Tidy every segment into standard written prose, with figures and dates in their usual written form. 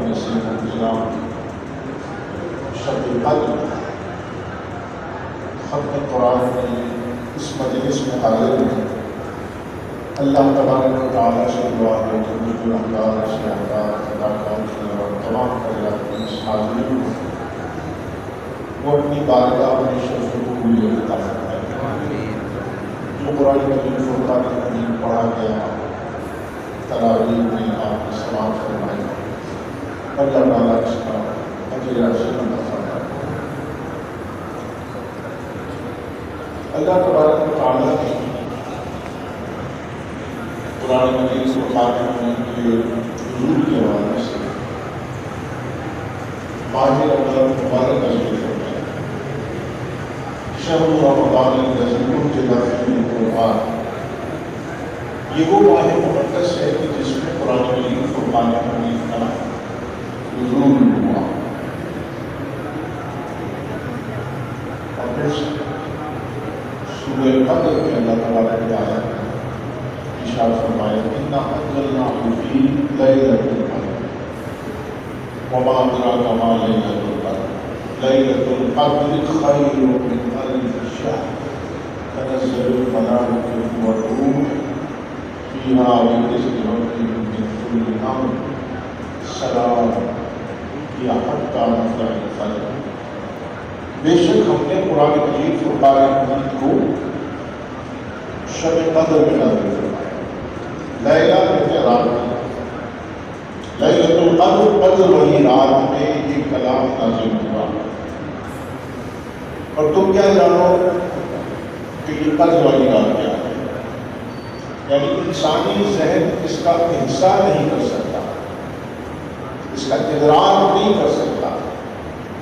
میں سے جناب شب القدر ختم قرآن کی اس مجلس میں حاضر ہیں۔ اللہ تبارک و تعالیٰ سے دعا ہے کہ مجھ گنہگار سیاحکار خطا کار اور تمام حضرات اس حاضرین کو وہ اپنی بارگاہ میں شرف و قبولیت عطا فرمائے۔ جو قرآن مجید فرقان حمید پڑھا گیا تراویح میں آپ نے سماعت فرمائی، اللہ تعالیٰ اس کا اجر عظیم عطا فرمائے۔ اللہ تبارک و تعالیٰ نے قرآن مجید فرقان حمید کے نزول کے حوالے سے ماہ رمضان مبارک کا ذکر فرمایا۔ شہر رمضان الذی انزل فیہ القرآن، یہ وہ ماہ مقدس ہے کہ جس میں قرآن مجید فرقان حمید کا نزول ہوا۔ اور پھر سورہ قدر میں اللہ تبارک و تعالیٰ نے ارشاد فرمایا انا انزلناہ فی لیلۃ القدر وما ادراک ما لیلۃ القدر لیلۃ القدر خیر من الف شہر تنزل الملائکۃ والروح فیہا بإذن ربہم من کل امر سلام ہی حتی مطلع الفجر۔ بے شک ہم نے قرآن مجید فرقان حمید کو شب قدر میں نازل فرمایا۔ لیلہ کہتے رات میں، لیلۃ القدر قدر والی رات میں یہ کلام نازل ہوا۔ اور تم کیا جانو کہ یہ قدر والی رات کیا ہے؟ یعنی انسانی ذہن اس کا احساس نہیں کر سکتا، اس کا ادراک نہیں کر سکتا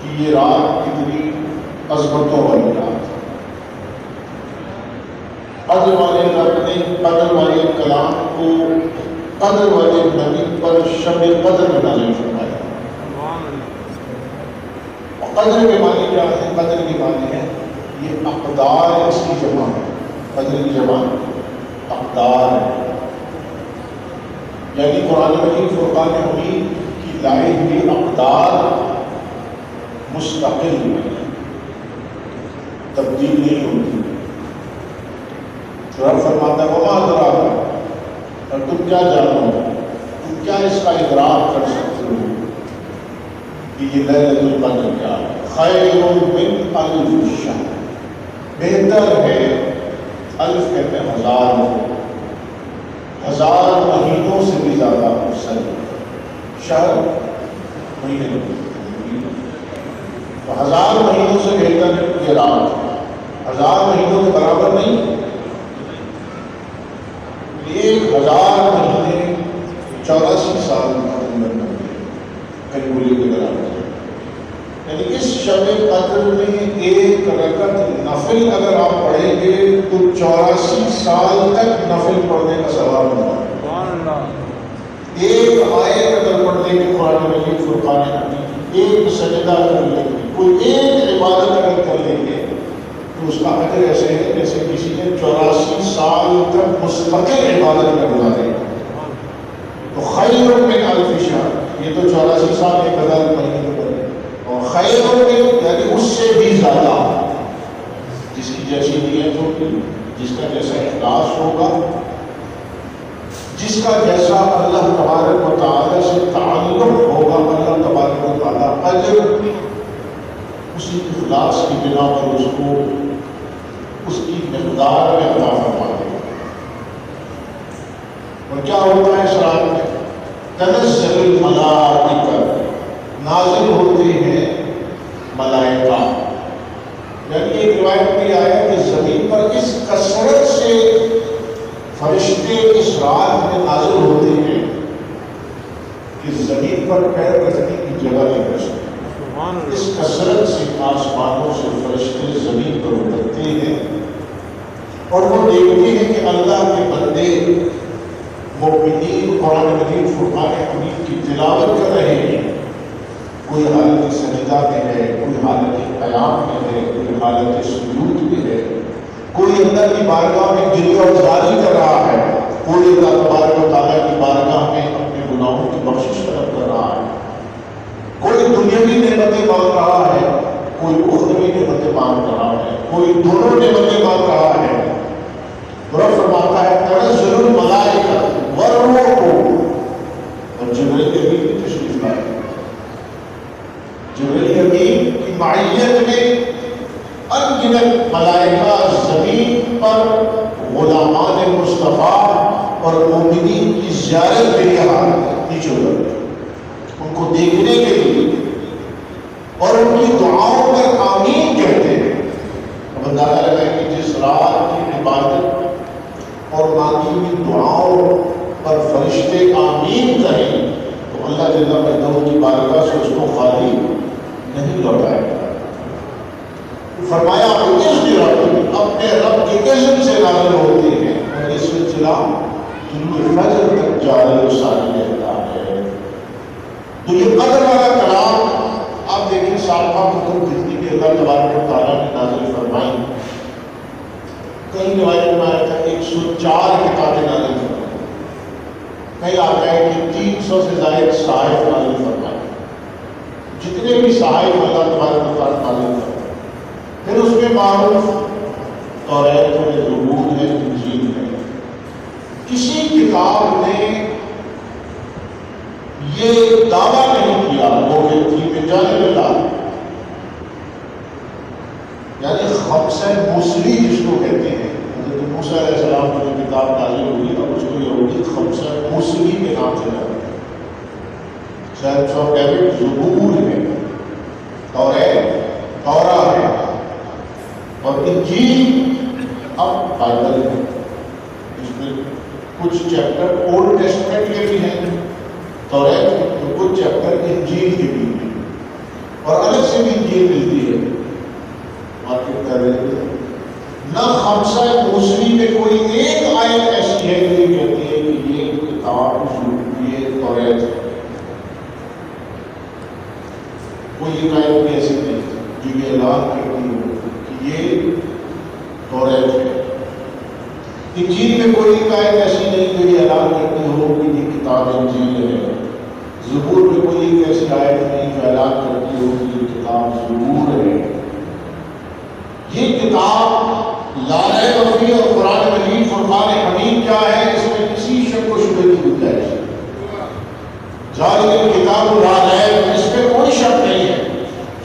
کہ یہ رات کتنی عظمتوں والی رات ہے۔ قدر والے رب نے قدر والے کلام کو قدر والے نبی پر شب قدر میں نازل فرمایا۔ اور قدر کے معنی کیا ہے؟ قدر کے معنی ہے یہ اقدار، اس کی جمع ہے، قدر کی جمع اقدار ہے۔ یعنی قرآن مجید فرقان حمید کی لائی ہوئی اقدار مستقل ہے، تبدیل نہیں ہوتی۔ رب فرماتا ہے وما ادراک، اور تم کیا جانو، تم کیا اس کا ادراک کر سکتے ہو کہ یہ لیلۃ القدر کیا ہے؟ خیر من الف شہر، بہتر ہے، الف کہتے ہیں ہزار، ہزار مہینوں سے بھی زیادہ افضل۔ شہر مہینے، تو ہزار مہینوں سے بہتر یہ رات، ہزار مہینوں کے برابر نہیں، 1000 مہینے 84 سال قریبی کے برابر۔ یعنی اس شب قدر میں ایک رکعت نفل اگر آپ پڑھیں گے تو 84 سال تک نفل پڑھنے کا ثواب ملتا ہے۔ ایک آیت اگر پڑھ لیں گے قرآن مجید فرقان حمید، ایک سجدہ کر لیں گے، کوئی ایک عبادت اگر کر لیں گے تو اس کا اجر ایسے ہے جیسے کسی نے 84 سال تک مستقل عبادت میں گزارے۔ تو خیر من الف شہر، یہ تو 84 سال 1000 مہینے بنے، اور خیر من یعنی اس سے بھی زیادہ، جس کی جیسی نیت ہوگی، جس کا جیسا اخلاص ہوگا، جس کا جیسا اللہ تبارک و تعالیٰ سے تعلق ہوگا، اللہ تبارک و تعالیٰ اجر اسی اخلاص کی بنا پر اس کو اس کی مقدار میں عطا فرما دے گا۔ اور کیا ہوتا ہے اس رات میں؟ تنزل الملائکۃ، نازل ہوتے ہیں ملائکہ۔ یعنی ایک روایت میں آیا کہ زمین پر اس کثرت سے فرشتے اس رات میں نازل ہوتے ہیں کہ زمین پر پیر رکھنے کی جگہ نہیں بچ سکتی۔ اس کثرت سے آسمانوں سے فرشتے زمین پر اترتے ہیں اور وہ دیکھتے ہیں کہ اللہ کے بندے مومنین قرآن مجید فرقان حمید کی تلاوت کر رہے ہیں۔ کوئی حالت سجدہ میں ہے، کوئی حالت قیام میں ہے، کوئی حالت سجود میں ہے، کوئی اللہ کی بارگاہ میں گریہ اور زاری کر رہا ہے، کوئی اللہ تبارک و تعالیٰ کی بارگاہ میں اپنے گناہوں کی بخشش طلب کر رہا ہے۔ دنیاوی نعمتیں مانگ رہا ہے، کوئی اخروی نعمتیں مانگ رہا ہے، کوئی دونوں نعمتیں مانگ رہا ہے۔ رب فرماتا ہے تنزل الملائکہ والروح، اور جبرائیل امین کی تشریف لائے۔ جبرائیل امین کی معیت میں انگنت ملائکہ زمین پر غلامان مصطفیٰ اور مومنین کی زیارت کے لیے نیچے اترتے، ان کو دیکھنے کے لیے اور ان کی دعاؤں پر آمین کہتے ہیں۔ اب اندازہ لگائیں کہ جس رات کی عبادت اور مانگی ہوئی دعاؤں پر فرشتے آمین کہیں تو اللہ جل وعلا کی بارگاہ سے اس کو خالی نہیں لوٹائے گا۔ فرمایا اپنے رب کے اذن سے نازل ہوتے ہیں، اور یہ سلسلہ طلوع فجر تک جاری و ساری رہتا ہے۔ تو یہ قدر والا کلام آپ دیکھیں سابقہ کتب جتنی بھی اللہ تبارک و تعالیٰ نے نازل فرمائی، کئی روایت میں آیا تھا 104 کتابیں نازل فرمائی، کئی آتا ہے کہ 300 سے زائد صحائف نازل فرمائے۔ جتنے بھی صحائف اللہ تبارک و تعالیٰ نازل فرمائے، پھر اس میں معروف توریت ہے، زبور ہے، انجیل ہے۔ کسی کتاب نے یہ دعویٰ نہیں کیا وہ ویکتی میں جانب اللہ، یعنی خمسہ موصلی جس کو کہتے ہیں، حضرت موسیٰ علیہ السلام کی جو کتاب نازل ہوئی اب اس کو یہودی خمسہ موصلی کے نام سے جانتے ہیں۔ سیلس آف ڈیوڈ زبور ہے، توراہ ہے، اور انجیل اب بائبل ہے، اس میں کچھ چیپٹر اولڈ ٹیسٹمنٹ کے بھی ہیں توریت کے، تو کچھ چیپٹر انجیل کے بھی ہیں، اور الگ سے بھی انجیل ملتی ہے مارکیٹ کر رہے ہیں۔ نہ خمسہ موصلی میں کوئی ایک آیت ایسی ہے جو یہ کہتی ہے کہ یہ کتاب یہ توریت ہے، کوئی ایک آیت بھی ایسی نہیں جو یہ اعلان کرتی ہو کہ یہ توریت ہے۔ انجیل میں کوئی ایک آیت ایسی نہیں جو یہ اعلان کرتی ہو کہ یہ کتاب انجیل ہے۔ زبور میں کوئی ایک ایسی آیت نہیں جو اعلان کرتی ہو کہ یہ کتاب زبور ہے۔ یہ کتاب لا ریب فیہ اور قرآن مجید فرقان حمید کیا ہے، اس میں کسی شک و شبہ کی گنجائش نہیں۔ ذالک الکتاب لا ریب، اس میں کوئی شک نہیں ہے۔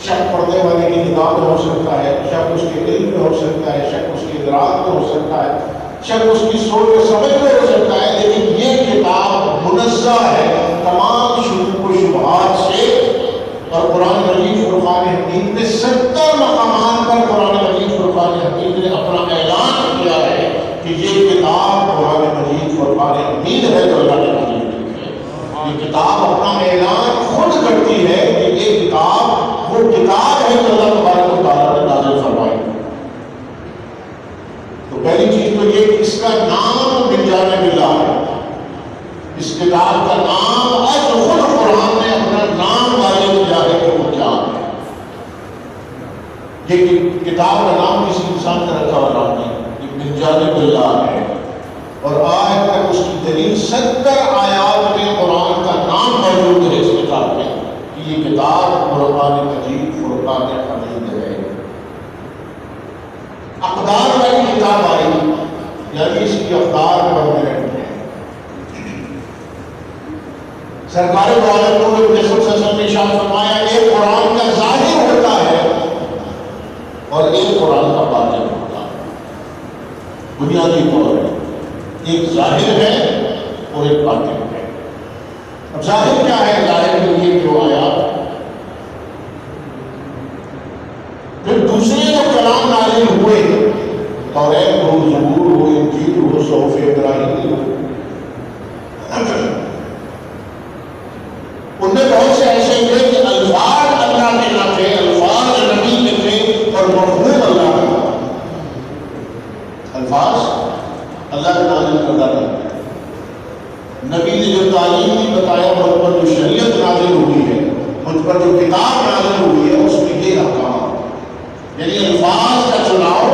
شک پڑھنے والے کی کتاب میں ہو سکتا ہے، شک اس کے علم میں ہو سکتا ہے، شک اس کے ادراک میں ہو سکتا ہے، شک اس کی سوچ و سمجھ میں ہو سکتا ہے، لیکن یہ کتاب منزہ ہے تمام شکوک و شبہات سے۔ اور قرآن مجید فرقان حمید میں 70 مقامات پر قرآن مجید فرقان حمید نے اپنا اعلان کیا ہے کہ یہ کتاب قرآن مجید فرقان حمید ہے جو اللہ نے نازل کی ہے۔ یہ کتاب اپنا اعلان خود کرتی ہے کہ یہ کتاب وہ کتاب ہے جو اللہ تبارک و تعالیٰ نے نازل فرمائی۔ تو پہلی چیز تو یہ کہ اس کا نام من جانب اللہ ہے، اس کتاب کا نام آج خود قرآن نے اپنا نام واضح کیا ہے کہ وہ کیا ہے۔ یہ کتاب کا نام کسی انسان کا رکھا ہوا نام نہیں، یہ من جانب اللہ ہے، اور آج تک اس کی دلیل 70 آیات میں قرآن کا نام موجود ہے اس کتاب میں کہ یہ کتاب قرآن مجید فرقان حمید ہے۔ اقدار والی کتاب آئی، یعنی اس کی اقدار پڑھنے رہتے ہیں۔ سرکار دو عالم نور صلی اللہ علیہ وسلم نے ارشاد فرمایا ایک قرآن کا ظاہر ہوتا ہے اور ایک قرآن کا باطن ہوتا ہے۔ بنیادی طور پر ایک ظاہر ہے اور ایک باطن ہے۔ اب ظاہر کیا ہے؟ ظاہر میں یہ جو آیات، پھر دوسرے جو کلام نازل ہوئے، توریت ہو، زبور ہو، انجیل ہو، صحف ابراہیمی ہو، ان میں بہت سے ایسے ہوئے کہ الفاظ اللہ کے نہ تھے، الفاظ نبی کے تھے، اور مفہوم اللہ کا تھا۔ الفاظ اللہ کے نازل کردہ نہیں، نبی نے جو تعلیم نہیں بتایا، مجھ پر جو شریعت نازل ہوئی ہے، مجھ پر جو کتاب نازل ہوئی ہے، اس میں یہ احکام، یعنی الفاظ کا چناؤ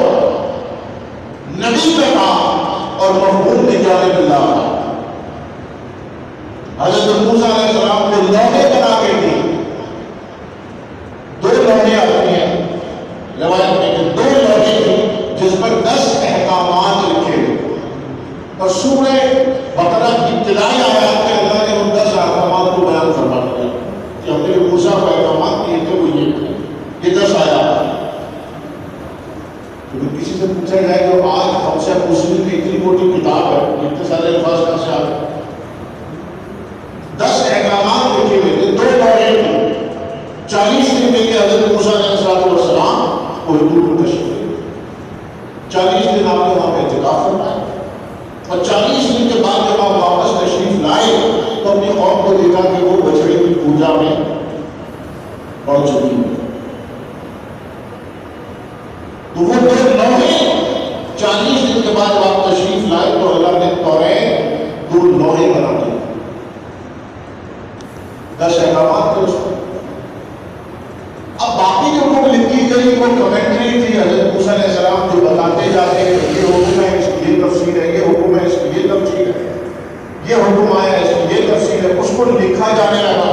نبی کا کام اور مفہوم من جانب اللہ کا۔ حضرت موسیٰ علیہ السلام کو لوحے بنا کے دی، سورہ بقرہ کی ابتدائی آیات میں اللہ نے ان 10 احکامات کو بیان فرما دیا کہ ہم نے موسیٰ کو احکامات دیے تھے وہ یہ 10 آیات. تو کسی سے پوچھا جائے کہ آج ہم سے مسلم کی اتنی موٹی کتاب ہے اتنے سارے الفاظ کہاں سے آ گئے؟ 10 احکامات لکھے ہوئے تھے 2 دورے میں 40 دن میں کہ حضرت موسیٰ علیہ السلام کو حضور کو تشریف لے 40 دن آپ نے وہاں پہ اعتکاف فرمایا اور 40 دن کے بعد جب آپ واپس تشریف لائے تو اپنی قوم کو دیکھا کہ وہ بچڑے کی پوجا میں بڑھ چکی ہے. تو وہ 2 لوحے 40 دن کے بعد جب آپ تشریف لائے تو اللہ نے توریت 2 لوحے بنا دیے 10 احکامات تھے اس میں. اب باقی جو حکم لکھی گئی وہ کمنٹری تھی حضرت موسیٰ علیہ السلام جو بتاتے جاتے ہیں یہ حکم ہے اس کی یہ تفسیر ہے یہ حکم ہے اس کی یہ تفسیر ہے یہ حکم آیا اس کی یہ تفسیر ہے اس کو لکھا جانے لگا.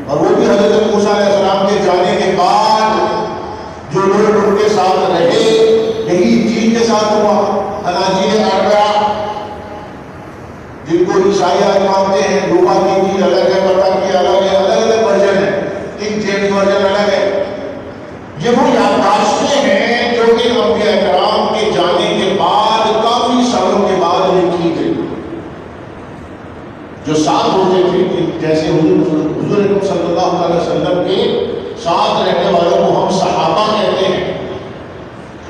اور وہ بھی حضرت موسیٰ علیہ السلام کے جانے کے بعد جو لوگ ان کے ساتھ رہے یہی دین کے ساتھ ہوا. اناجیل اربعہ جن کو عیسائی آج مانتے ہیں لوکا کی انجیل الگ ہے متی کی الگ ہے الگ الگ ورژن ہے کنگ جیمز ورژن الگ ہے. یہ وہ یادداشتیں ہیں جو کہ انبیاء کرام کے جانے کے بعد کافی سالوں کے بعد لکھی گئی جو ساتھ ہوتے تھے جیسے حضور اکرم صلی اللہ علیہ وسلم کے ساتھ رہنے والوں کو ہم صحابہ کہتے ہیں.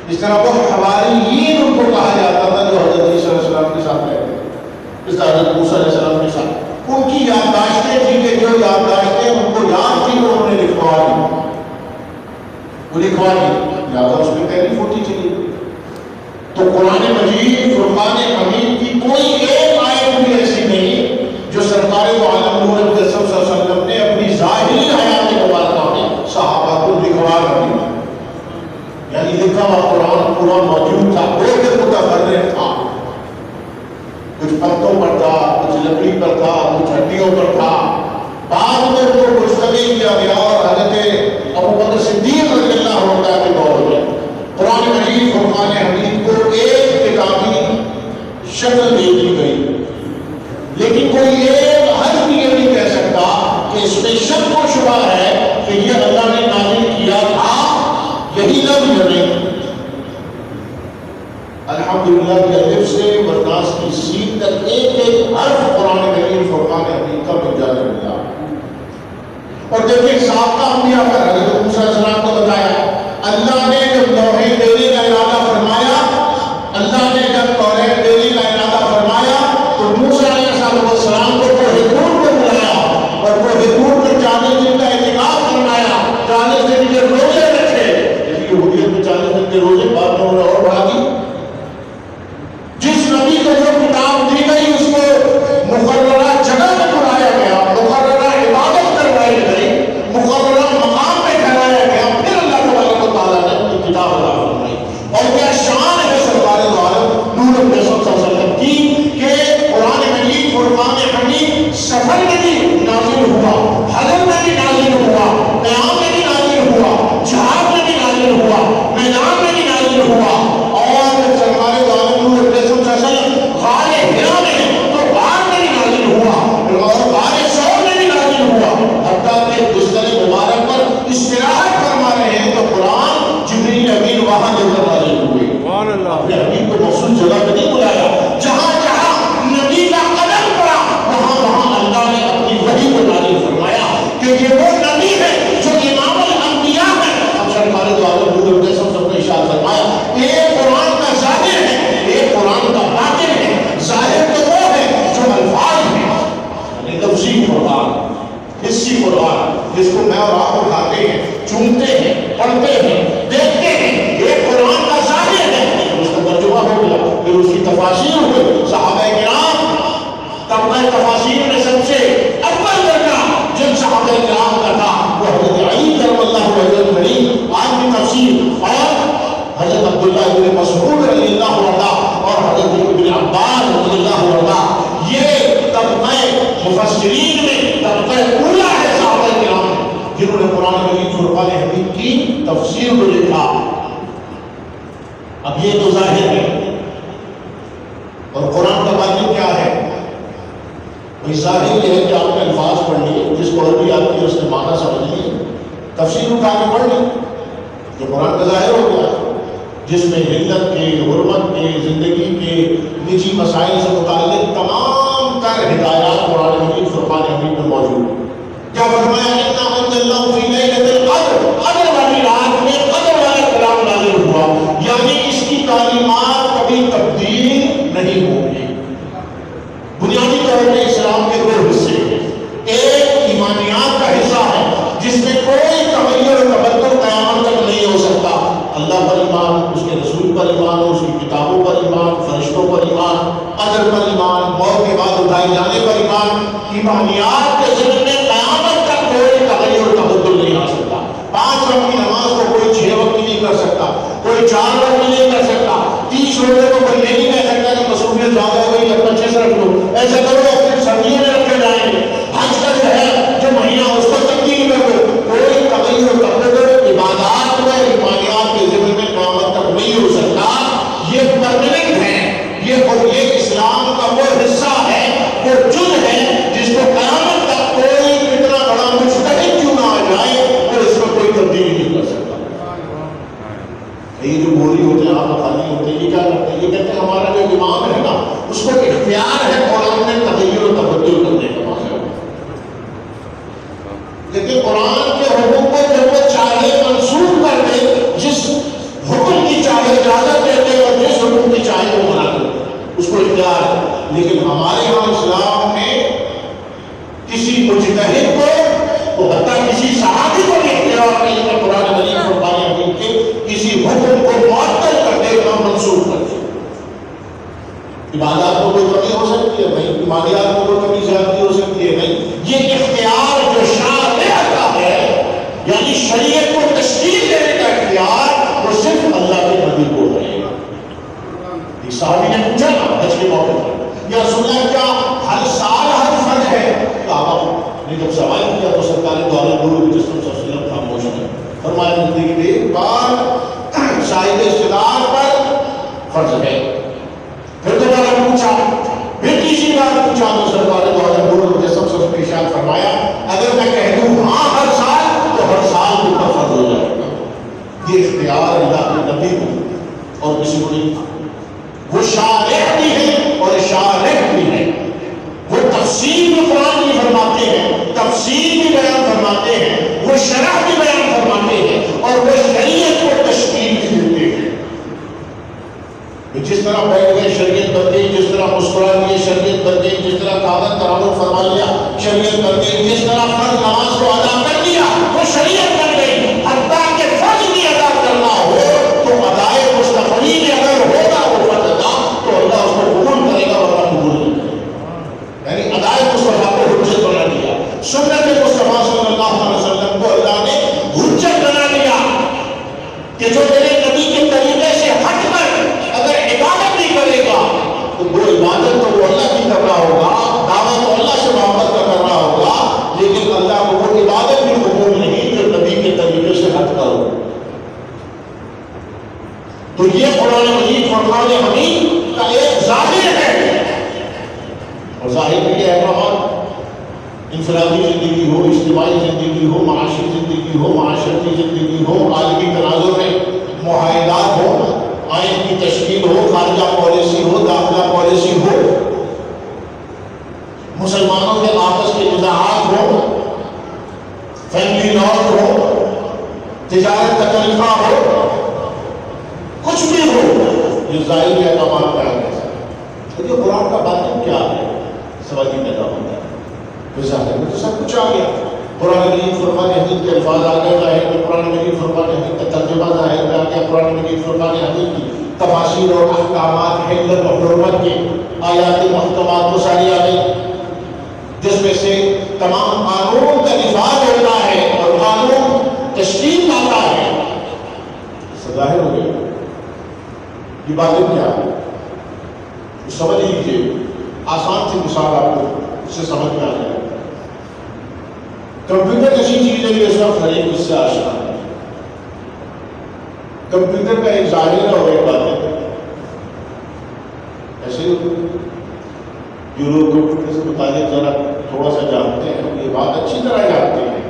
اس طرح وہ حواریین ان کو کہا جاتا تھا جو حضرت عیسیٰ علیہ السلام کے ساتھ رہتے ہیں اس طرح حضرت موسیٰ علیہ السلام کے ساتھ. ان کی یادداشتیں تھیں کہ جو یادداشتیں ان کو یاد تھی وہ انہوں نے لکھوا دی وہ لکھوا دی لہٰذا اس میں تحریف ہوتی چلی. تو قرآن مجید فرقان حمید کی کوئی ایک آیت بھی ایسی نہیں جو سرکار دو عالم نور مجسم صلی اللہ علیہ وسلم نے اپنی ظاہری حیات مبارکہ میں صحابہ کو لکھوا کر دیا. یعنی لکھا ہوا قرآن پورا موجود تھا وہ ایک متفرق تھا کچھ پتوں پر تھا کچھ لکڑی پر تھا کچھ ہڈیوں پر تھا. بعد میں وہ مستقل کیا گیا اور حضرت ابوبکر صدیق رضی اللہ عنہ کے دور میں قرآن مجید فرقان حمید کو ایک کتابی شکل دے دی گئی. لیکن کوئی ایک حد بھی یہ نہیں کہہ سکتا کہ اس میں شک و شبہ ہے کہ یہ اللہ نے نازل کیا تھا یہی لفظ نہیں. الحمدللہ کے الف سے والناس کی سین تک ایک ایک حرف قرآن کریم فرقان حمید کا بن جانے ملا. اور دیکھیں سابقہ انبیاء پر حضرت موسیٰ علیہ السلام کو بتایا اللہ نے جب توحید دینے کا ارادہ فرمایا اللہ نے جب توحید دینے کا ارادہ فرمایا تو موسیٰ علیہ السلام کو کوہ طور پر بلایا اور کوہ طور پر 40 دن کا اعتکاف فرمایا 40 دن کے روزے رکھے. یہودیت میں 40 دن کے روزے بعد میں انہوں نے اور بڑھا دی. جس نبی کو جو کتاب دی گئی اس کو مقررہ جگہ میں بلایا گیا مقررہ عبادت کروائی گئی مقررہ مقام پہ ٹھہرایا گیا پھر اللہ تبارک و تعالیٰ نے اپنی کتاب عطا فرمائی. اور کیا شان ہے سرکار دو عالم نور مجسم صلی اللہ علیہ وسلم کی کہ قرآن مجید فرقان حمید سفر میں بھی نازل ہوا حضر میں بھی نازل ہوا قیام میں بھی نازل ہوا جہاد میں بھی نازل ہوا میدان میں بھی نازل ہوا. اور سرکار دو عالم نور مجسم صلی اللہ علیہ وسلم غار حرا میں تو غار میں بھی نازل ہوا اور غار ثور میں بھی نازل ہوا. حتیٰ کہ بستر مبارک پر استراحت فرما رہے ہیں تو قرآن جبریل امین وہاں لے کر نازل ہوئے. اپنے حبیب کو مخصوص جگہ پہ نہیں بلایا جہاں جہاں نبی کا قدم پڑا وہاں وہاں اللہ نے اپنی وحی کو نازل فرمایا کہ یہ وہ نبی ہے جو امام الانبیاء ہے. اب سرکار دو عالم نور مجسم سب نے ارشاد فرمایا ایک قرآن کا ظاہر ہے ایک قرآن کا باطن ہے. ظاہر تو وہ ہے جو الفاظ ہیں یعنی لفظی قرآن حصی قرآن جس کو میں اور آپ اٹھاتے ہیں چومتے ہیں پڑھتے ہیں دیکھتے ہیں ایک قرآن کا ظاہر ہے اس کا ترجمہ ہو گیا پھر اس کی تفاسیر ہوئی. صحابہ کرام طبقہ تفاسیر میں سب سے اول درجہ جن صحابہ کرام کا تھا وہ حضرت علی کرم اللہ وجہ الکریم آج کی تفسیر اور حضرت عبداللہ ابن مسعود رضی اللہ عنہ اور حضرت ابن عباس رضی اللہ عنہ. یہ طبقہ مفسرین میں طبقہ اولا ہے صحابہ کرام جنہوں نے قرآن مجید فرقان حمید کی تفسیر کو لکھا. اب یہ تو ظاہر ہے اور قرآن کا مطلب کیا ہے؟ ظاہر یہ ہے کہ آپ نے الفاظ پڑھ لیے، جس کو عربی آتی ہے اس نے معنی سمجھ لی، تفسیر اٹھا کے پڑھ لی، جو قرآن کا ظاہر ہو گیا، جس میں ملت کے، حرمت کے، زندگی کے نجی مسائل سے متعلق تمام تر ہدایات قرآن مجید فرقان حمید میں موجود ہیں۔ کیا فرمایا اِنَّا أَنزَلْنَاهُ فِي لَيْلَةِ الْقَدْرِ، قدر والی رات میں قدر والا کلام نازل ہوا، یعنی اس کی تعلیمات کبھی تبدیل نہیں ہوگی۔ بنیادی طور پہ اسلام کے دو حصے ہیں، ایک ایمانیات کا حصہ ہے جس میں کوئی تغیر و تبدل قیامت تک نہیں ہو سکتا، اللہ پر ایمان، اس کے رسول پر ایمان، اس کی کتابوں پر ایمان، فرشتوں پر ایمان، قدر پر ایمان، موت کے بعد اٹھائے جانے پر ایمان۔ ایمانیات کے ضمن میں قیامت تک کوئی تغیر و تبدل نہیں آ سکتا۔ 5 وقت کی نماز کو کوئی 6 وقت کی نہیں کر سکتا، کوئی 4 وقت کی نہیں کر سکتا، 30 روزے کو کوئی نہیں کہہ سکتا کہ مصروفیت زیادہ ہو گئی یا 25 رکھ لو، ایسا کرو پھر سردیوں میں رکھے جائیں گے، حج کا جو ہے جو مہینہ اس کو تبدیل کر دو، کوئی تغیر و تبدل عبادات میں ایمانیات کے ضمن میں قیامت تک نہیں ہو سکتا۔ یہ پرماننٹ ہے، یہ اسلام کا وہ حصہ ہے، وہ جز ہے جس کو قیامت تک کوئی اتنا بڑا مجتہد کیوں نہ آ جائے وہ اس میں کوئی تبدیلی نہیں کر سکتا۔ یہ جو بولی ہوتے ہیں آپ خالی ہوتے ہیں، یہ کیا کرتے ہیں؟ یہ کہتے ہیں ہمارا جو امام ہے نا اس کو اختیار ہے قرآن میں تغیر و تبدل کرنے کا مطلب، لیکن قرآن کے حکم کو جب وہ چاہے منسوخ کر دے، جس حکم کی چاہے اجازت دیتے اور جس حکم کی چاہے وہ منع کرتے، اس کو اختیار ہے۔ لیکن ہمارے یہاں اسلام میں کسی مجتہد کو، حتیٰ کسی صحابی کو بھی اختیار نہیں ہے قرآن مجید فرقان حمید کے کسی حکم کو معطل کر دے یا منسوخ کر دے۔ عبادات کو کوئی کمی ہو سکتی ہے نہیں، ایمانیات کو کوئی کمی زیادتی ہو سکتی ہے نہیں، یہ اختیار جو شارع کا ہے، یعنی شریعت کو تشکیل دینے کا اختیار، وہ صرف اللہ کے نبی کو ہے۔ ایک صحابی نے پوچھا نا حج کے موقع پر، یا رسول اللہ کیا ہر سال حج فرض ہے؟ صحابہ نے جب سوال کیا تو سرکار دو عالم نور جسم صلی اللہ علیہ وسلم خاموش ہے، فرمایا زندگی میں ایک بار شاہد استدار پر فرض ہے۔ پھر دوبارہ پوچھا، پھر تیسری بار پوچھا تو سرکار دو عالم نور جسم سے ارشاد فرمایا اگر میں کہہ دوں ہاں ہر سال تو ہر سال کے اوپر فرض ہو جائے گا۔ یہ اختیار اللہ کے نبی کو اور کسی کو نہیں تھا۔ وہ شارع بھی ہے اور شارع بھی ہے، وہ تفسیر بھی قرآن کی فرماتے ہیں، تفسیر بھی بیان فرماتے ہیں، وہ شرح بھی بیان فرماتے ہیں، اور وہ شریعت کو تشکیل بھی دیتے ہیں۔ جس طرح بیٹھ گئے شریعت بن گئی، جس طرح مسکرا دیے شریعت بن گئی، جس طرح قیادت ترامل فرما لیا شریعت بن گئی، جس طرح فرض نماز کو ادا کر دیا وہ شریعت بن گئی۔ حتیٰ کہ فرض بھی ادا کرنا ہو تو ادائے مستقبلی میں اگر ہوگا وہ فرض ادا تو اللہ اس کو قبول کرے گا ورنہ قبول نہیں کرے گا۔ یعنی ادائے مصطفیٰ کو حجت بنا دیا، سنت مصطفیٰ صلی اللہ علیہ وسلم کو اللہ نے حجت بنا دیا کہ جو میرے نبی کے طریقے سے ہٹ کر اگر عبادت نہیں کرے گا تو وہ عبادت تو وہ اللہ کی کر رہا ہوگا، دعوت تو اللہ سے محبت کا کر رہا ہوگا، لیکن اللہ کو وہ عبادت بھی قبول نہیں جو نبی کے طریقے سے ہٹ کر ہو۔ تو یہ قرآن مجید فرقان حمید کا ایک ظاہر ہے، اور ظاہر میں یہ احکامات انفرادی زندگی ہو، اجتماعی زندگی ہو، معاشی زندگی ہو، معاشرتی زندگی ہو، عالمی تناظر میں معاہدات ہو، آئین کی تشکیل ہو، خارجہ پالیسی ہو، داخلہ پالیسی ہو، مسلمانوں کے آپس کے نزاعات ہو، فیملی لاز ہو، تجارت کا طریقہ ہو، کچھ بھی ہو، یہ ظاہری احکامات بیان کر سکتے ہیں۔ تو یہ قرآن کا باطن کیا ہے سوال یہ پیدا ہوتا ہے، ظاہر میں تو سب کچھ آ گیا۔ قرآن مجید فرقان حمید کے الفاظ آ گئے، ظاہر میں قرآن مجید فرقان حمید کا ترجمہ ظاہر میں آ گیا، قرآن مجید فرقان حمید کی تفاسیر اور احکامات حلت و حرمت کے آیات محکمات وہ ساری آ گئی، جس میں سے تمام قانون کا نفاذ ہوتا ہے اور قانون تشکیل پاتا ہے۔ ظاہر ہو گئی یہ باتیں کیا ہے، سمجھ لیجیے، آسان سی مثال آپ کو اس سے سمجھ میں آ جائے۔ کمپیوٹر ایسی چیز ہے کہ اس وقت ہر ایک اس سے آشنا ہے۔ کمپیوٹر کا ایک ظاہر اور ایک باطن ہے، ایسے جو لوگ کمپیوٹر سے متعلق ذرا تھوڑا سا جانتے ہیں یہ بات اچھی طرح جانتے ہیں،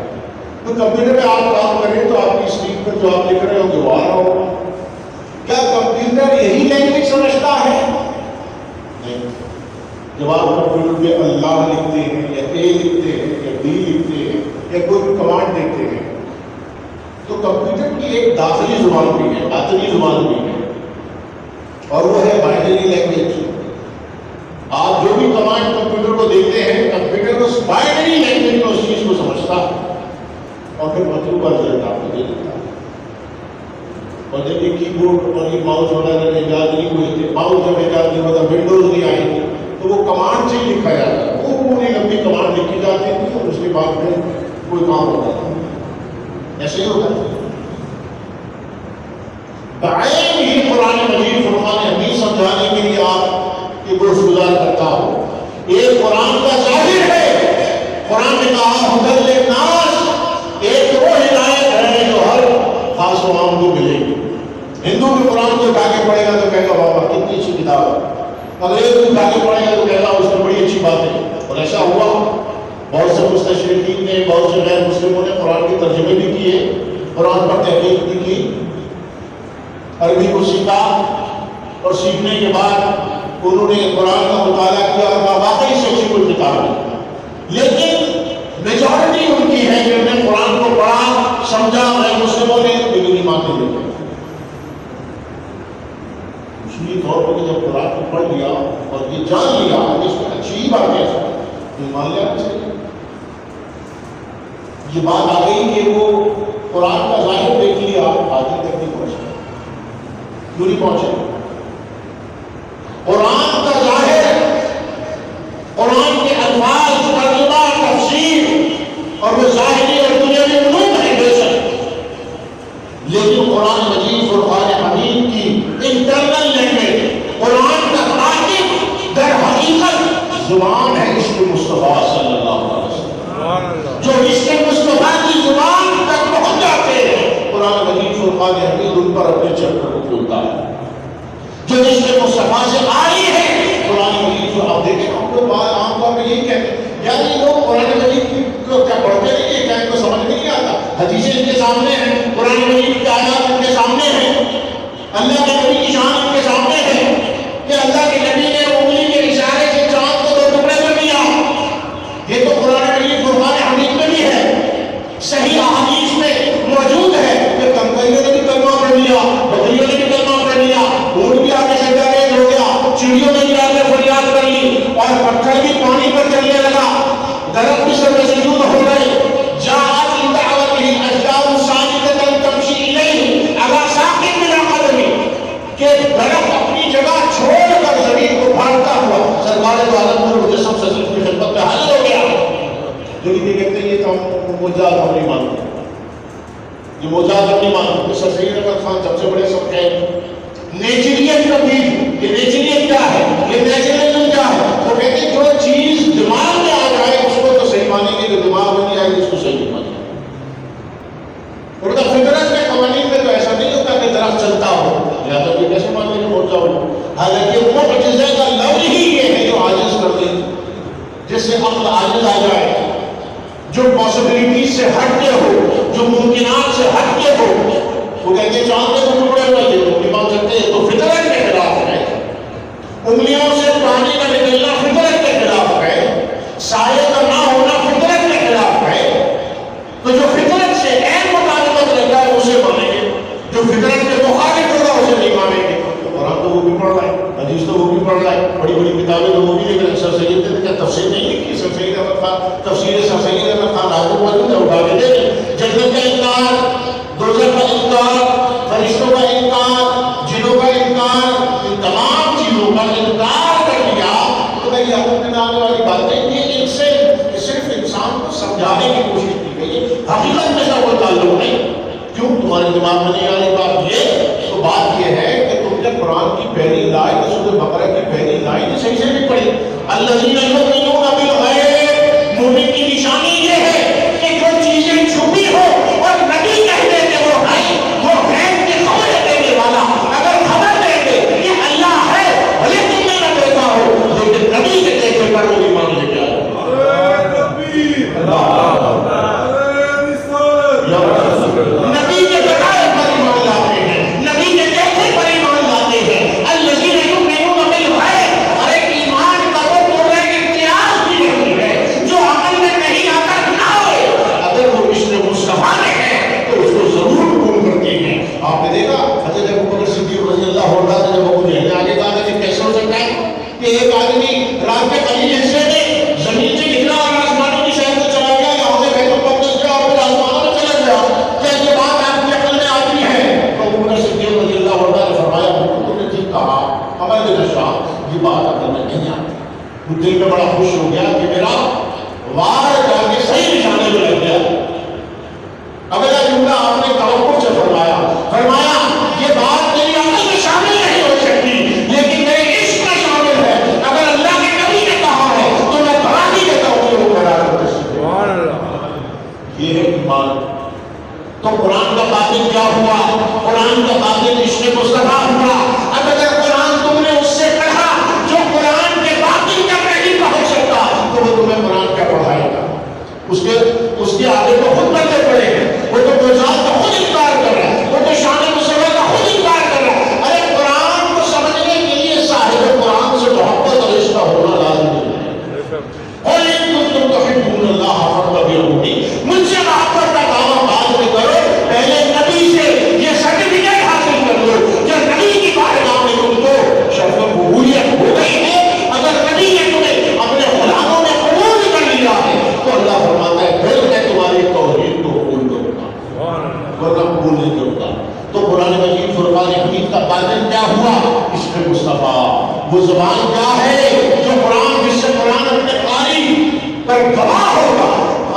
تو کمپیوٹر پہ آپ کام کریں تو آپ کی اسکرین پر جو آپ لکھ رہے ہو جو آ رہا ہوگا، کیا کمپیوٹر یہی لینگویج سمجھتا ہے؟ نہیں۔ جب آپ کمپیوٹر پہ اللہ لکھتے ہیں یا اے لکھتے ہیں یا بی لکھتے ہیں یا کوئی کمانڈ دیتے ہیں تو کمپیوٹر کی ایک داخلی زبان بھی ہے، باطنی زبان بھی ہے، اور وہ ہے بائنری لینگویج۔ آپ جو بھی کمانڈ کمپیوٹر کو دیتے ہیں، کمپیوٹر اس بائنری لینگویج میں اس چیز کو سمجھتا ہے اور پھر مطلوب کا رزلٹ آپ کو دے دیتا ہے۔ اور جب یہ کی بورڈ اور یہ ماؤس وغیرہ ایجاد نہیں ہوئے تھے، ماؤس جب ایجاد نہیں ہوتا، ونڈوز نہیں آئی تھی، تو وہ کمانڈ سے ہی لکھا جاتا ہے، وہ پوری لمبی کمانڈ لکھی جاتی تھی اور اس کے بعد پھر کوئی کام ہوتا تھا۔ ایسے ہی ہوتا ہے۔ بعین ہی قرآن مجید فرقان حمید سمجھانے کے لیے آپ کی گوش گزار کرتا ہو، ایک قرآن کا ظاہر ہے، قرآن نے کہا ہدی للناس، ایک وہ ہدایت ہے جو ہر خاص و عام کو ملے گی۔ ہندو بھی قرآن کو اٹھا کے پڑھے گا تو کہے گا بابا کتنی اچھی کتاب ہے، انگریز بھی اٹھا کے پڑھے گا تو کہے گا اس میں بڑی اچھی بات ہے۔ اور ایسا ہوا، بہت سے مستشرقین نے، بہت سے غیر مسلموں نے قرآن کے ترجمے بھی کیے، قرآن پر تحقیق بھی کی، عربی کو سیکھا، اور سیکھنے کے بعد انہوں نے قرآن کا مطالعہ کیا اور واقعی سے اچھی کوئی کتاب ہے، لیکن میجورٹی ان کی ہے جنہوں نے قرآن کو پڑھا، سمجھا، غیر مسلموں نے لیکن مانتے نہیں۔ اصولی طور پر جب قرآن کو پڑھ لیا اور یہ جان لیا کہ اس میں اچھی بات ہے تو مان لینا چاہیے۔ یہ بات آ گئی کہ وہ قرآن کا ظاہر دیکھ لیا، آگے تک نہیں پہنچا، کیوں نہیں پہنچے؟ قرآن کا ظاہر، قرآن کے الفاظ، ترجمہ، تفسیر، اور وہ ظاہری اور دنیاوی علوم ہے بے شک، لیکن قرآن مجید فرقان حمید کی انٹرنل لینگویج، قرآن کا کاتب در حقیقت زبان ہے عشق مصطفیٰ صلی اللہ علیہ وسلم، جو عشق مصطفیٰ کی زبان تک پہنچ جاتے ہیں، قرآن مجید فرقان حمید ان پر اپنے چیپٹر کو کھولتا ہے۔ جو عشق مصطفیٰ سے آئی ہے قرآن مجید، جو آپ دیکھیں ہم لوگ عام طور پہ یہی کہتے ہیں یار یہ لوگ قرآن مجید کو کیا پڑھتے نہیں ہیں، کیا ان کو سمجھ نہیں آتا، حدیثیں ان کے سامنے ہیں، قرآن مجید کی آیات ان کے سامنے ہیں، اللہ کے نبی کی شان ان کے سامنے ہے کہ اللہ کے نبی نے انگلی کے اشارے سے چاند کو 2 ٹکڑے کر دیا، یہ تو قرآن مجید فرقان حمید میں بھی ہے، صحیح احادیث میں موجود ہے کہ کنکریوں نے بھی کلمہ پڑھ لیا، بکریوں نے بھی کلمہ پڑھ لیا، اونٹ بھی آگے سجدہ ریز ہو گیا، چڑیوں نے بھی آگے فریاد کر لی، اور پتھر بھی پانی پر چلنے لگا، درخت بھی سر سجود ہو گئے، جاءت لدعوته الاشجار ساجدة تمشي الیہ علی ساق بلا قدم، کہ درخت اپنی جگہ چھوڑ کر زمین کو پھاڑتا ہوا سرکار دو عالم نور مجسم صلی کی خدمت میں حاضر ہو گیا۔ جو یہ کہتے ہیں یہ تو معجزات ہم نہیں مانتے، یہ معجزات ہم نہیں مانتے، سر سید احمد خان سب سے بڑے سب ہیں نیچریت کا بھی، یہ نیچریت کیا ہے، یہ نیچرلزم کیا ہے، وہ کہتے ہیں جو چیز دماغ میں آ جائے اس کو تو صحیح مانیں گے، جو دماغ میں نہیں آئے گی اس کو صحیح نہیں مانیں گے۔ اور فطرت کے قوانین میں تو ایسا نہیں ہوتا کہ درخت چلتا ہو، لہٰذا یہ کیسے مانتے ہیں معجزہ ہو، حالانکہ وہ معجزے کا لفظ ہی یہ ہے جو عاجز کر دے، جس سے عقل عاجز آ جائے، جو پاسبلٹیز سے ہٹ کے ہو، جو ممکنات سے ہٹ کے ہو، وہ کہتے ہیں چاند کے 2 ٹکڑے ہوئے تھے تو نہیں مان سکتے، تو فطرت کے خلاف ہے، انگلیوں سے پانی کا نکلنا فطرت کے خلاف ہے، سائے کا نہ ہونا فطرت کے خلاف ہے، تو جو فطرت سے عین مطابقت رکھتا ہے اسے مانیں گے، جو فطرت کے مخالف ہوگا اسے نہیں مانیں گے۔ تو قرآن تو وہ بھی پڑھ رہا ہے، حدیث تو وہ بھی پڑھ رہا ہے، بڑی بڑی کتابیں تو وہ بھی لکھ رہے ہیں، سر سید نے کیا تفسیر نہیں لکھی، سر سید احمد خان تفسیر سر سید احمد خان راجو موجود ہے، اٹھا کے دے، جنت کا انکار، دوزخ کا انکار، فرشتوں کا انکار، جنوں کا انکار، ان تمام چیزوں کا انکار کر دیا، تو بھائی حکم میں آنے والی باتیں یہ ان سے صرف انسان کو سمجھانے کی کوشش کی گئی ہے، حقیقت میں کا کوئی تعلق نہیں۔ کیوں تمہارے دماغ میں نہیں آ رہی بات یہ؟ تو بات یہ ہے کہ تم نے قرآن کی پہلی لائن سورۃ بقرہ کی پہلی لائن صحیح سے نہیں پڑھی، الذین یؤمنون بالغیب، مومن کی نشانی یہ ہے کہ جو چیزیں چھپی ہو اور نبی کہہ دے کہ وہ غیب کی خبر دینے والا، اگر خبر دے دے کہ اللہ ہے بھلے تم نے نہ دیکھا ہو لیکن نبی کے دیکھے پر جملہ آپ نے توقع سے فرمایا، فرمایا یہ بات میری عقل میں شامل نہیں ہو سکتی لیکن میرے عشق میں شامل ہے، اگر اللہ کے نبی نے کہا ہے تو میں گواہی دیتا ہوں کہ وہ برابر ہے۔ سبحان اللہ، یہ ہے ایمان۔ تو قرآن کا باطل کیا ہوا؟ قرآن کا باطل عشق مصطفیٰ ہوا۔ اب اگر قرآن تم نے اس سے پڑھا جو قرآن کے باطل تک نہیں پہنچ سکتا تو وہ تمہیں قرآن کیا پڑھائے گا؟ اس کے آگے تو خود بندے پڑے ہیں، وہ تو گزار کا خود انکار کر رہا ہے، وہ تو شان مصطفیٰ کا خود انکار کر رہا ہے۔ ارے قرآن کو سمجھنے کے لیے صاحب قرآن سے محبت اور رشتہ ہونا لازمی ہے۔ اور ان کنتم تحبون اللہ فاتبعونی، مجھ سے محبت کا دعویٰ بعد میں کرو، پہلے نبی سے یہ سرٹیفکیٹ حاصل کر لو کہ نبی کی بارگاہ میں تم کو شرف قبولیت ہو گئی ہے۔ اگر نبی نے تمہیں اپنے غلاموں میں قبول کر لیا ہے تو اللہ فرماتا ہے پھر میں تمہاری توحید کو قبول کروں گا، ورنہ قبول نہیں کروں گا۔ تو قرآن مجید فرقان حمید کا باطل کیا ہوا؟ عشق مصطفیٰ۔ وہ زبان کیا ہے جو قرآن، جس سے قرآن اپنے قاری پر گواہ ہوگا،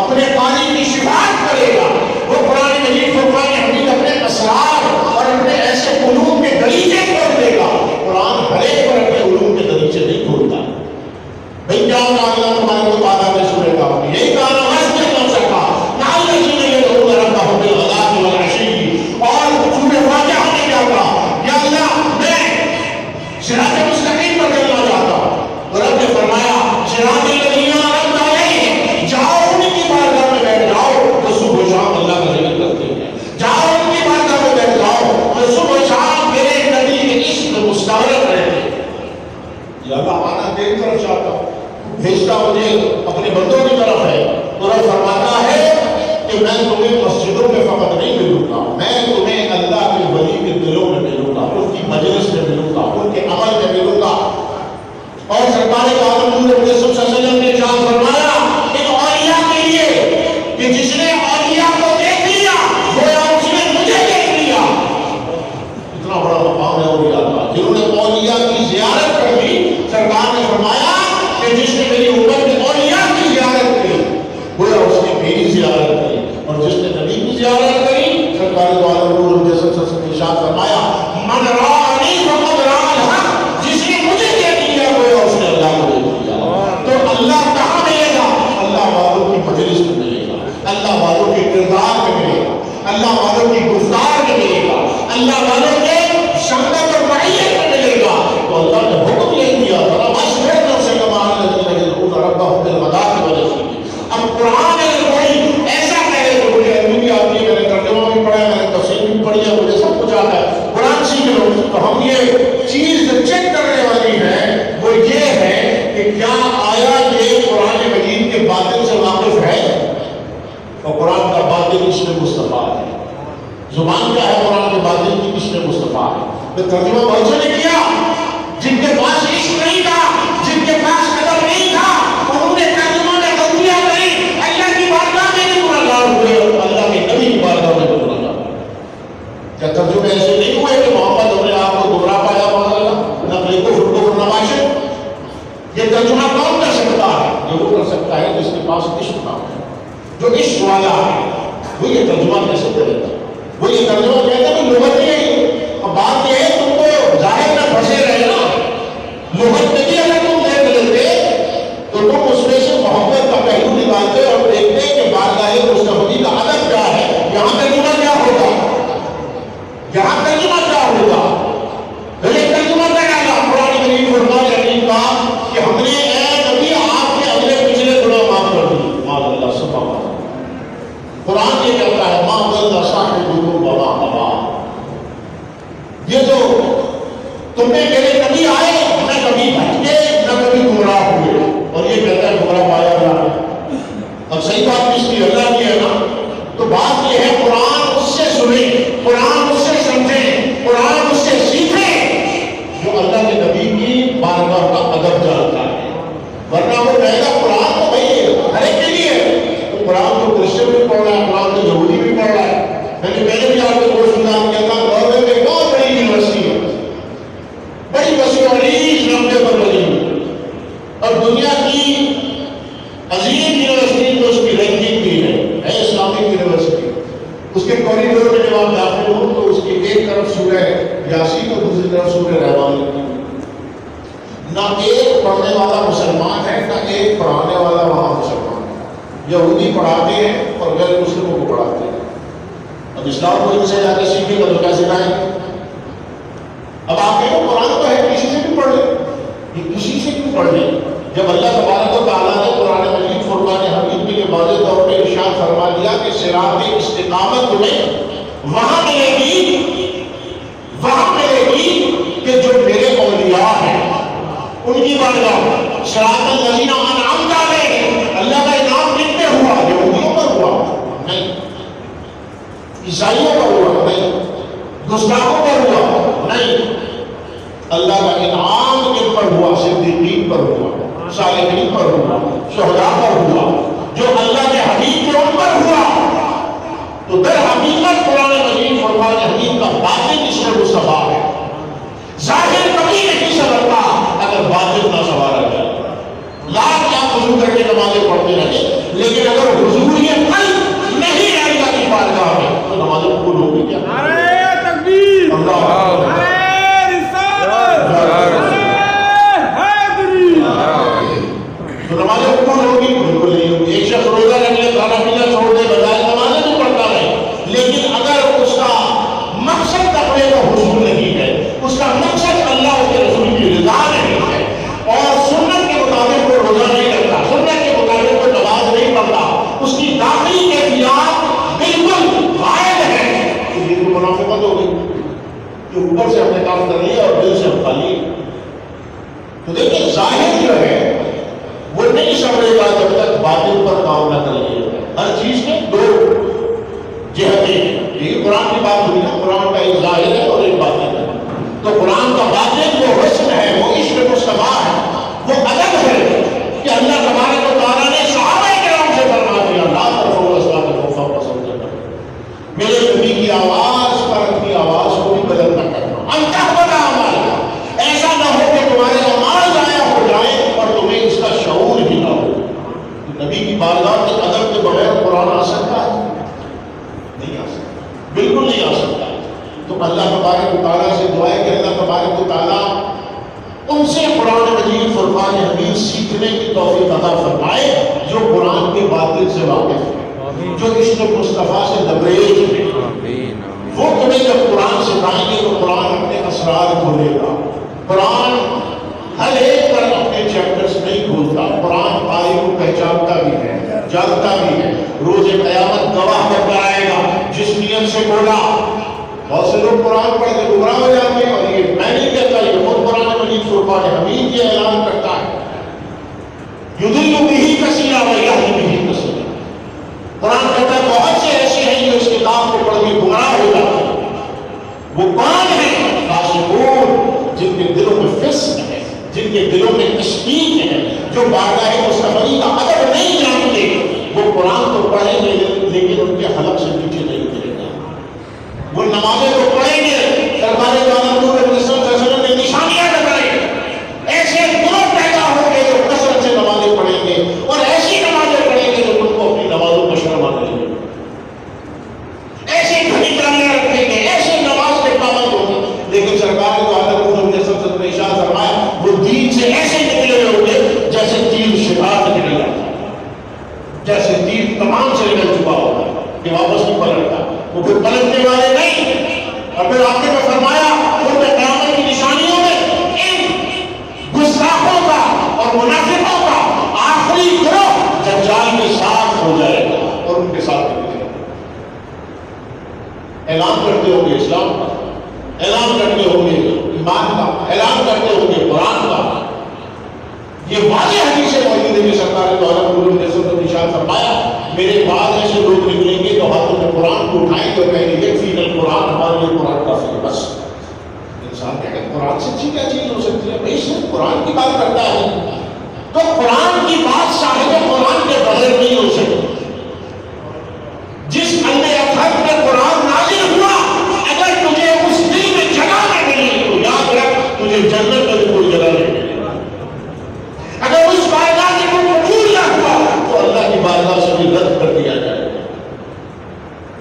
اپنے قاری کی شفاعت کرے گا۔ وہ قرآن مجید فرقان حمید اپنے اسرار اور اپنے ایسے علوم کے دریچے کھول دے گا۔ قرآن ہر ایک پر اپنے علوم کے دریچے نہیں کھولتا۔ بھئی کیا ہوگا اللہ تمہارے کو تعالیٰ میں سنے گا، یہی کہا واسطے نہیں سکا نال لذین یدعون ربهم بالغداۃ والعشی۔ اور سورہ فاتحہ میں کیا کہا؟ یا اللہ میں صراط مستقیم پر چلنا چاہتا ہوں، اور رب نے فرمایا صراط الذین انعمت علیہم، جاؤ ان کی بارگاہ میں بیٹھ جاؤ تو صبح و شام اللہ کا ذکر کرتے ہیں، جاؤ ان کی بارگاہ میں بیٹھ جاؤ تو صبح و شام میرے نبی کے عشق میں مستغرق رہتے ہیں۔ یا اللہ آنا تیری طرف چاہتا ہوں، بھیجتا مجھے اپنے بندوں کی طرف ہے۔ تو رب فرماتا ہے کہ میں تمہیں مسجدوں میں فقط نہیں ملوں گا، میں تمہیں اللہ کے ولی کے دلوں میں ملوں گا، ان کی مجلس میں ملوں گا، ان کے عمل میں ملوں گا۔ اور سرکار عالم حضور صلی اللہ علیہ وسلم نے ارشاد فرمایا ان اولیاء کے لیے کہ جس نے اولیاء کو دیکھ لیا گویا اس نے مجھے دیکھ لیا۔ اتنا بڑا مقام ہے اولیاء کا، جنہوں نے اولیاء کی زیارت کر لی۔ سرکار نے فرمایا کہ جس نے میری امت میں اولیاء کی زیارت کی گویا اس نے میری زیارت کی، اور جس نے نبی کی زیارت کری سرکار دو عالم حضور صلی اللہ علیہ وسلم نے ارشاد فرمایا من رانی فقد رأى الحق، جس نے مجھے دیکھ لیا گویا اس نے اللہ کو دیکھ لیا۔ تو اللہ کہاں ملے گا؟ اللہ والوں کی مجلس میں ملے گا، اللہ والوں کے کردار میں ملے گا، اللہ والوں کی گفتار میں ملے گا، اللہ والوں کے شنگت اور معیت میں ملے گا۔ تو اللہ نے حکم یہ دیا تھا اب قرآن اگر کوئی ایسا کہے تو مجھے عربی بھی آتی ہے، میں نے ترجمہ بھی پڑھا ہے، میں نے تفسیر بھی پڑھی ہے، مجھے سب کچھ آتا ہے، قرآن سیکھ لو، تو ہم یہ چیز چیک کرنے والی ہے وہ یہ ہے کہ کیا آیا یہ قرآن مجید کے باطل سے واقف ہے؟ اور قرآن کا باطل عشق مصطفیٰ ہے۔ زبان کیا ہے قرآن کے باطل کی؟ عشق مصطفیٰ ہے۔ میں ترجمہ بہت سے نے کیا، جن کے پاس عشق نہیں تھا، جن کے پاس ادب نہیں تھا، انہوں نے ترجمہ میں غلطیاں کری، اللہ کی بارگاہ میں بھی گنہگار ہوئے اور اللہ کے نبی کی بارگاہ میں بھی گنہگار ہوئے۔ کیا ترجمے ایسے نہیں ہوئے کہ محمد اپنے آپ کو گمراہ پایا نقلی کفر نمائشیں؟ یہ ترجمہ کون کر سکتا ہے؟ یہ وہ کر سکتا ہے جس کے پاس عشق نہ ہو، جو عشق والا ہے وہ یہ ترجمہ کیسے کرے گا؟ وہ یہ ترجمہ کہتا ہے لغت نہیں۔ اب بات یہ ہے تم تو ظاہر میں پھنسے رہے نا، لغت میں بھی اگر تم دیکھ لیتے تو تم اس میں سے محبت کا پہلو نکالتے اور دیکھتے کہ بارگاہ مصطفی کا ادب کیا ہے، یہاں ترجمہ کیا ہوگا، یہاں ترجمہ کیا ہوگا؟ لیکن ترجمہ کیا ڈالا قرآن مجید فرمان حمید کا کہ ہم نے اے نبی آپ کے اگلے پچھلے گناہ معاف کر دی۔ ماذ اللہ سبحانہ قرآن یہ کہتا ہے ما ضل صاحبکم وما غوی، یہ جو تم نے میرے نبی آئے نہ کبھی بھٹکے نہ کبھی گمراہ ہوئے، اور یہ کہتا ہے گمراہ پایا جانا۔ اب صحیح بات کس کی؟ اللہ کی ہے نا۔ تو بات یہ ہے قرآن اس سے سنیں، قرآن اس سے سمجھیں، قرآن اس سے سیکھیں جو اللہ کے نبی کی بارگاہ کا ادب جانتا ہے، ورنہ وہ کہے گا قرآن تو بھائی ہر ایک کے لیے ہے، تو قرآن تو کرسچن بھی پڑھ رہا ہے، قرآن تو یہودی بھی پڑھ رہا ہے۔ میں نے پہلے بھی آپ کو گوشت دان کیا تھا، گورنمنٹ میں ایک بہت بڑی یونیورسٹی ہے، بڑی یہ کوریڈور میں جب آپ داخل ہوں تو اس کی ایک طرف سورہ یاسین اور دوسری طرف سورہ رحمان لکھی ہوئی. نہ ایک پڑھنے والا مسلمان ہے نہ ایک پڑھانے والا وہاں مسلمان ہے. یہودی پڑھاتے ہیں اور غیر مسلموں کو پڑھاتے ہیں. اب اسلام کو ان سے جا کے سیکھے گا تو کیا سکھائیں گے؟ اب آپ کہیں قرآن تو ہے کسی سے بھی پڑھ لیں. یہ کسی سے بھی پڑھ لیں. جب اللہ تبارک و تعالیٰ نے قرآن مجید فرقان حمید میں یہ واضح طور پہ ارشاد فرما دیا کہ صراط استقامت تمہیں وہاں ملے گی کہ جو میرے اولیاء ہیں ان کی بارگاہ صراط الذین انعمت علیہم. اللہ کا انعام کن پہ ہوا؟ یہودیوں پر ہوا نہیں, عیسائیوں پر ہوا نہیں, گستاخوں پر ہوا نہیں. اللہ کا انعام کن پر ہوا؟ صدیقین پر ہوا, صالحین پر ہوا, شہداء پر ہوا, جو اللہ کے حبیب تھے ان پر ہوا. تو در حقیقت قرآن مجید فرقان حمید کا باطن اس میں مصطفیٰ ہے. ظاہر کبھی نہیں سمجھتا اگر باطن نہ سنوارا جائے. لاکھ آپ وضو کر کے نمازیں پڑھتے رہیں لیکن اگر حضور یہ قلب نہیں آئے گا کہ بارگاہ میں تو نمازیں قبول ہوگی کیا؟ نعرہ تکبیر, نعرہ رسالت, نعرہ حیدری. تو نمازیں قبول ہوگی؟ بالکل نہیں ہوگی. ایک شخص روزہ رکھ لے, کھانا پینا چھوڑ دے, بجائے نمازیں بھی پڑھتا رہے, لیکن اگر اس کا مقصد تقوی کا حصول نہیں ہے, اس کا مقصد اللہ اور کے رسول کی رضا نہیں ہے, اور سنت کے مطابق وہ روزہ نہیں رکھتا, سنت کے مطابق وہ نماز نہیں پڑھتا, اس کی داخلی کیفیات بالکل غائب ہے, تو یہ تو منافقت ہو گئی کہ اوپر سے ہم نے کام کر لیا اور دل سے ہم خالی. تو دیکھیں ظاہر جو ہے وہ نہیں سمجھے گا جب تک باطن پر کام نہ کر لیے. ہر چیز کے دو جہتیں ہیں. یہ قرآن کی بات ہوئی نا, قرآن کا ایک ظاہر ہے اور ایک باطن ہے. تو قرآن کا باطن وہ حسن ہے, وہ عشق مصطفیٰ ہے, وہ ادب ہے کہ اللہ تبارک و تعالیٰ نے صحابہ کرام سے فرما دیا لا ترفعوا اصواتکم فوق صوت النبی. میرے نبی کی آواز پر اپنی آواز کو بھی بدل نہ کرنا. ان تحبط اعمالکم, ایسا نہ ہو کہ تمہارے اعمال ضائع ہو جائیں اور تمہیں اس کا شعور ہی نہ ہو. نبی کی بارگاہ کے ادب کے بغیر قرآن آ سکتا ہے؟ نہیں آ سکتا, بالکل نہیں آ سکتا. تو اللہ تبارک و تعالیٰ سے دعا ہے کہ اللہ تبارک و تعالیٰ ان سے قرآن مجید فرقان حمید سیکھنے کی توفیق عطا فرمائے جو قرآن کے باطن سے واقف ہے, جو عشق مصطفیٰ سے لبریز ہے. وہ تمہیں جب قرآن سکھائیں گے تو قرآن اپنے اسرار کھولے گا. قرآن ہر ایک پر اپنے چیپٹرز نہیں کھولتا. قرآن آئے کو پہچانتا بھی ہے, جانتا بھی ہے. روز قیامت گواہ کر کر آئے گا جس نیت سے بولا. بہت سے لوگ قرآن پڑھ کے گمراہ ہو جاتے ہیں, اور یہ میں نہیں کہتا, یہ خود قرآن مجید فرقان حمید یہ اعلان کرتا ہے یضل بہ کثیرا ویہدی بہ کثیرا. قرآن کہتا ہے بہت سے ایسے ہیں جو اس کتاب کو پڑھ کے گمراہ ہو جاتے ہیں. وہ کون ہیں؟ فاسقون, جن کے دلوں میں فسق ہے, جن کے دلوں میں تشکیک ہے, جو بارگاہ مصطفی کا ادب نہیں جانتے. وہ قرآن تو پڑھیں گے لیکن ان کے حلق سے نیچے نہیں اترے گا. وہ نمازیں تو پڑھیں گے, سرکار دو عالم نور صلی اللہ علیہ وسلم نے نشانیاں بتائیں. ایسے گروہ پیدا ہوں گے جو کثرت سے نمازیں پڑھیں گے, اور ایسی نمازیں پڑھیں گے جو ان کو اپنی نمازوں کو شرما دیں گے. ایسے گھڑی ترانے رکھیں گے, ایسے نماز کے پابند ہوں گے, لیکن سرکار دو عالم نور صلی اللہ علیہ وسلم نے ارشاد فرمایا وہ دین سے ایسے نکلے ہوئے ہوں گے جیسے تیر شکار نکل جاتا ہے, جیسے تیر تمام سے نکل چکا ہوگا کہ واپس نہیں پلٹتا. وہ پھر پلٹنے والے نہیں. اور پھر آپ نے فرمایا ان کے قیامت کی نشانیوں میں ان گستاخوں کا اور منافقوں کا آخری گروہ دجال کے ساتھ ہو جائے گا اور ان کے ساتھ نکلے گا. اعلان کرتے ہوں گے اسلام کا, اعلان کرتے ہوں گے ایمان کا, اعلان کرتے ہوں گے قرآن کا. یہ واضح حدیث موجود ہے کہ سرکار دو عالم نور صلی اللہ علیہ وسلم نے ارشاد فرمایا میرے بعد ایسے لوگ نکلیں گے تو ہاتھوں میں قرآن کو اٹھائیں گے اور کہیں گے یکفی القرآن, ہمارے لیے قرآن کافی ہے بس. انسان کہے گا قرآن سے اچھی کیا چیز ہو سکتی ہے؟ بھائی صرف قرآن کی بات کرتا ہے تو قرآن کی بات صاحب قرآن کے بغیر نہیں ہو سکتی. جس اندھے اطہر میں قرآن نازل ہوا, اگر تجھے اس دل میں جگہ نہ ملی تو یاد رکھ تجھے جنت میں کوئی جگہ نہیں ملی. اگر اس بارگاہ سے کوئی قبول نہ ہوا تو اللہ کی بارگاہ سے بھی رد کر دیا جائے گا.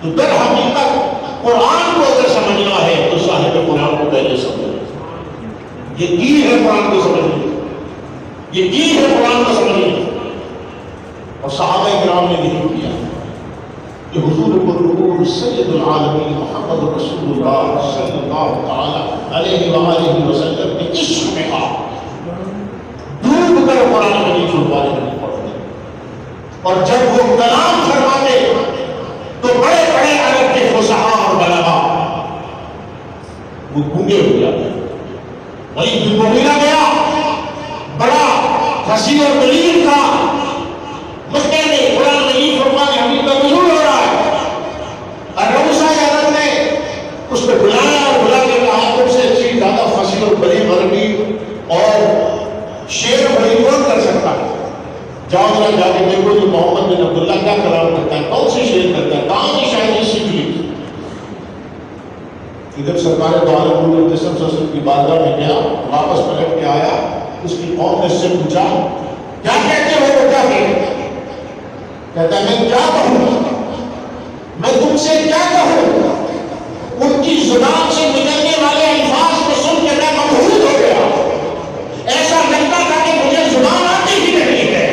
تو در حقیقت قرآن کو اگر سمجھنا ہے تو صاحب قرآن کو پہلے سمجھنا، یہ کی ہے قرآن کو سمجھنا، یہ کی ہے قرآن کو سمجھنا. اور صحابہ کرام نے نہیں کیا کہ حضور القرآن سید العالمین محمد رسول اللہ صلی اللہ تعالی علیہ وآلہ وسلم کے عشق میں آ ڈوب کر قرآن مجید چھپانے نہیں پڑتے. اور جب وہ کلام فرماتے تو بڑے بڑے عرب کے فصحاء اور بلغاء وہ گونگے ہو جاتے. ولید بن مغیرہ گیا، بڑا فصیح اور بلیغ تھا، مکے میں قرآن مجید فرمانے حبیب کا نزول ہو رہا ہے. اور روسا عرب نے اس کو بلایا اور بلا کے کہا تم سے اچھی زیادہ فصیح اور بلیغ عربی اور شعر بڑی کون کر سکتا ہے؟ جاؤ ذرا جا کے دیکھو جو محمد بن عبداللہ کیا کلام کرتا ہے، کون سی شعر کرتا ہے، کہاں کی شاعری سیکھ لی. ادھر سرکار دو عالم نور جسم سسل کی بارگاہ میں گیا، واپس پلٹ کے آیا، اس کی قوم نے اس سے پوچھا کیا کہتے ہو تو کیا کہتے؟ کہتا ہے میں کیا کہوں، میں تم سے کیا کہوں. ان کی زبان سے نکلنے والے الفاظ کو سن کے میں مبہوت ہو گیا، ایسا لگتا تھا کہ مجھے زبان آتی ہی نہیں ہے.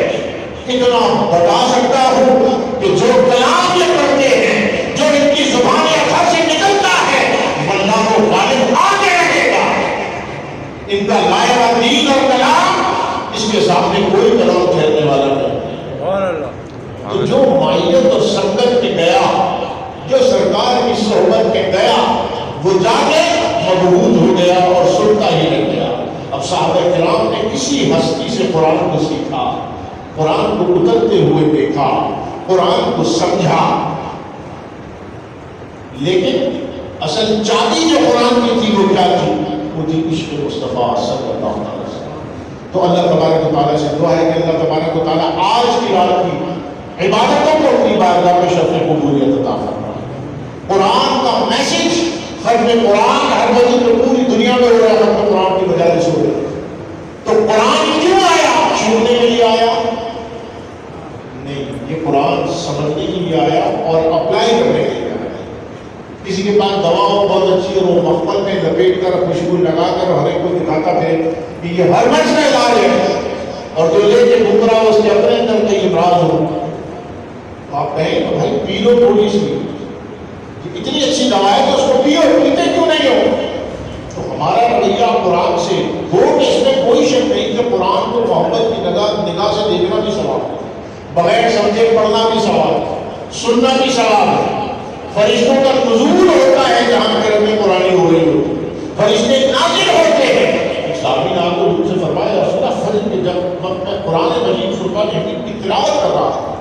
اتنا بتا سکتا ہوں کہ جو کلام یہ پڑھتے ہیں، جو ان کی زبان اثر سے نکلتا ہے، اللہ کو غالب آ کے رکھے گا. ان کا لائحہ دین اور کلام اس کے سامنے کوئی کلام ٹھہرنے والا نہیں. تو جو مائیت اور سنگت کے گیا، جو سرکار کی صحبت کے گیا، وہ جا کے مبہوت ہو گیا اور سنتا ہی رہ گیا. اب صحابہ کرام نے کسی ہستی سے قرآن کو سیکھا، قرآن کو اترتے ہوئے دیکھا، قرآن کو سمجھا، لیکن اصل چابی جو قرآن کی تھی وہ کیا تھی؟ وہ تھی عشق مصطفیٰ صلی اللہ علیہ وسلم. تو اللہ تبارک و تعالیٰ سے دعا ہے کہ اللہ تبارک و تعالیٰ آج کی رات کی عبادتوں کو اپنی بارگاہ میں شرف قبولیت عطا فرمائے. قرآن کا میسج ختم قرآن ہر وقت تو پوری دنیا میں ہو رہا ہے، ختم قرآن کی وجہ سے ہو رہا ہے. تو قرآن کیوں آیا؟ چھوڑنے کے لیے آیا نہیں، یہ قرآن سمجھنے کے لیے آیا اور اپلائی کرنے کے لیے آیا. کسی کے پاس دوا ہو بہت اچھی اور وہ مخمل میں لپیٹ کر خوشبو لگا کر ہر ایک کو دکھاتا پھر کہ یہ ہر مرض کا علاج ہے، اور جو لے کے گھوم رہا اس کے اپنے اندر کئی امراض ہو. آپ کہیں تو بھائی پی لو تھوڑی سی، اتنی اچھی دوا ہے تو اس کو پیو، پیتے کیوں نہیں ہو؟ تو ہمارا رویہ قرآن سے وہ اس میں کوئی شک نہیں کہ قرآن کو محبت کی نگاہ سے دیکھنا بھی ثواب ہے، بغیر سمجھے پڑھنا بھی ثواب ہے، سننا بھی ثواب ہے. فرشتوں کا نزول ہوتا ہے جہاں پر میں قرآن ہو رہی ہو، فرشتے نازل ہوتے ہیں. صحابی نے آپ کو روح سے فرمایا رسول اللہ فرض کہ جب وقت میں قرآن مجید فرقان حمید کی تلاوت کر رہا تھا،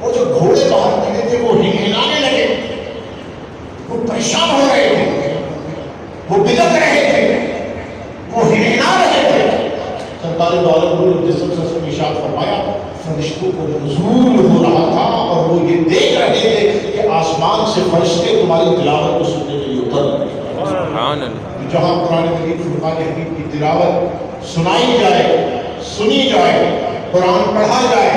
وہ جو گھوڑے باہر کھڑے تھے وہ ہنہنانے لگے، وہ پریشان ہو رہے تھے، وہ بلک رہے تھے، وہ ہنہنا رہے تھے. سرکار دو عالم جسم سے ارشاد فرمایا فرشتوں کو نزول ہو رہا تھا اور وہ یہ دیکھ رہے تھے کہ آسمان سے فرشتے تمہاری تلاوت کو سننے کے لیے اتر رہے ہیں. جہاں قرآن مجید فرقان حمید کی تلاوت سنائی جائے، سنی جائے، قرآن پڑھا جائے،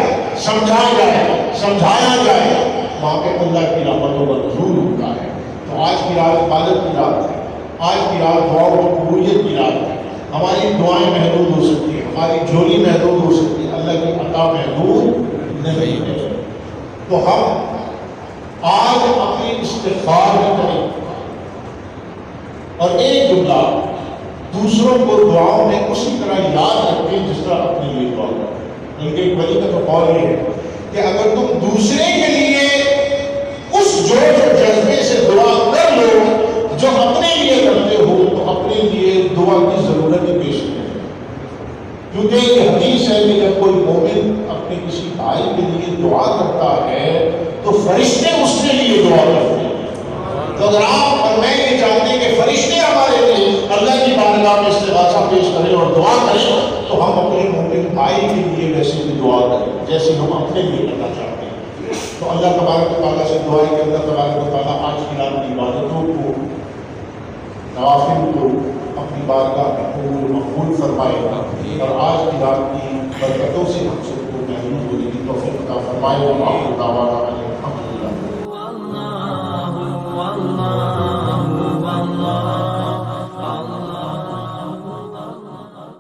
سمجھا جائے، سمجھایا جائے، وہاں پہ اللہ کی رحمتوں کا نزول ہوتا ہے. تو آج کی رات عبادت کی رات ہے، آج کی رات دعاؤں کی قبولیت کی رات ہے. ہماری دعائیں محدود ہو سکتی ہیں، ہماری جھولی محدود ہو سکتی ہے، اللہ کی عطا محدود نہیں ہے. تو ہم آج اپنی استغفار میں کریں اور ایک جملہ دوسروں کو دعاؤں میں اسی طرح یاد رکھیں جس طرح اپنے لیے دعا کریں. بلکہ ایک ولی کا تو قول یہ ہے کہ اگر تم دوسرے کے لیے اس جوش اور جذبے سے دعا کر لو جو اپنے لیے کرتے ہو تو اپنے لیے دعا کی ضرورت ہی پیش نہیں ہے. کیونکہ یہ حدیث ہے کہ جب کوئی مومن اپنے کسی بھائی کے لیے دعا کرتا ہے تو فرشتے اس کے لیے دعا کرتے ہیں. تو اگر آپ اور میں یہ چاہتے ہیں کہ فرشتے ہمارے لیے اللہ کی بارگاہ میں استغاثہ پیش کریں اور دعا کریں تو ہم اپنے مومن بھائی کے لیے ویسے بھی دعا کریں جیسے ہم اپنے لیے کرنا چاہتے ہیں. تو اللہ تبارک و تعالیٰ سے دعا ہے کہ اللہ تبارک و تعالیٰ آج کی رات کی عبادتوں کو، نوافل کو اپنی بارگاہ میں قبول مقبول فرمائے اور آج کی رات کی برکتوں سے ہم سب کو محروم ہونے کی توفیق عطا فرمائے. اور